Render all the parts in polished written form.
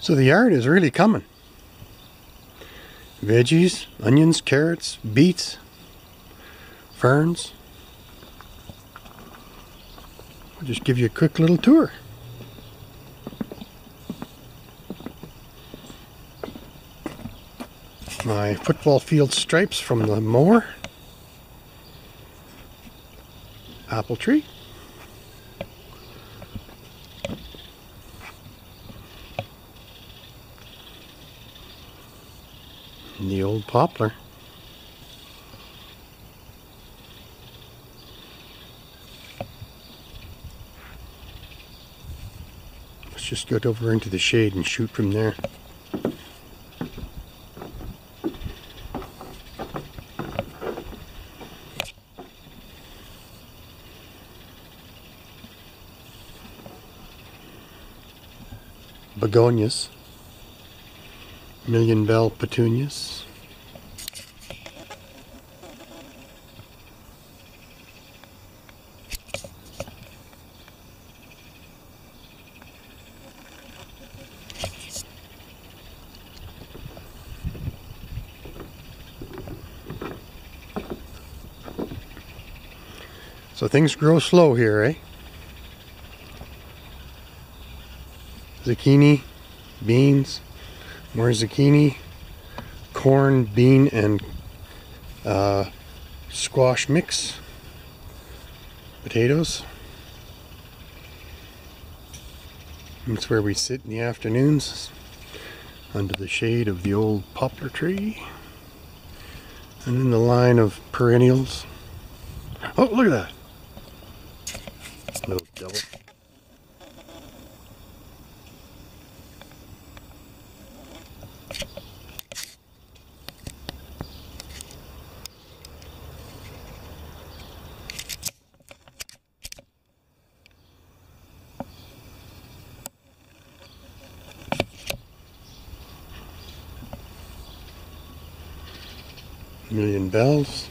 So the yard is really coming. Veggies, onions, carrots, beets, ferns. I'll just give you a quick little tour. My football field stripes from the mower. Apple tree. And the old poplar. Let's just get over into the shade and shoot from there. Begonias, million bell petunias, so things grow slow here, eh? Zucchini, beans, more zucchini, corn, bean, and squash mix, potatoes. That's where we sit in the afternoons under the shade of the old poplar tree. And then the line of perennials. Oh, look at that! Little devil. Million bells.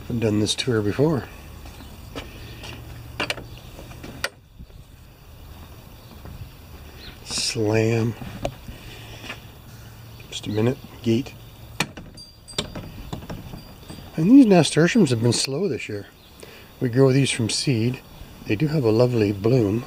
I've done this tour before. Slam. Just a minute. Gate. And these nasturtiums have been slow this year. We grow these from seed. They do have a lovely bloom.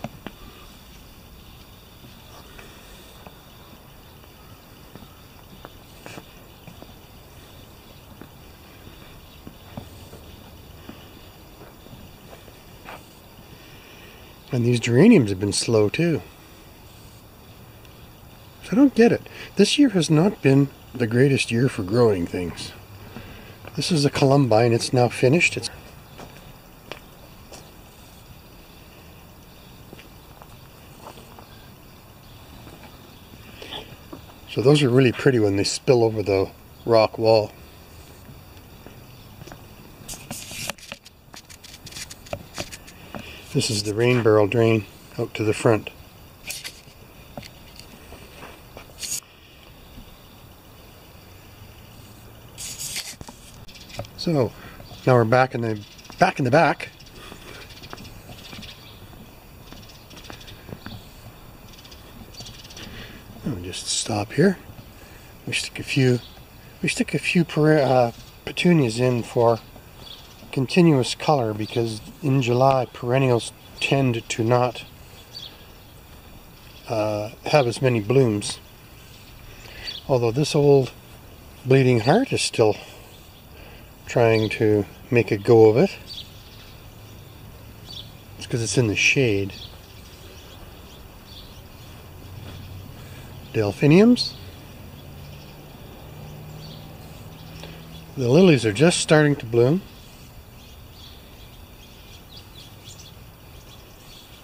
And these geraniums have been slow too. So I don't get it. This year has not been the greatest year for growing things. This is a columbine. It's now finished. So those are really pretty when they spill over the rock wall. This is the rain barrel drain out to the front. So now we're back in the back. I'll just stop here. We stick a few petunias in for continuous color, because in July perennials tend to not have as many blooms. Although this old bleeding heart is still trying to make a go of it. It's because it's in the shade. Delphiniums. The lilies are just starting to bloom.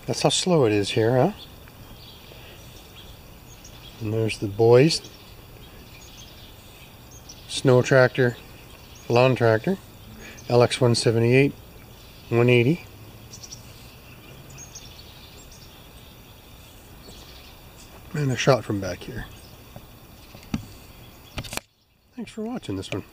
That's how slow it is here, huh? And there's the boys. Snow tractor, lawn tractor, LX 178, 180. And a shot from back here. Thanks for watching this one.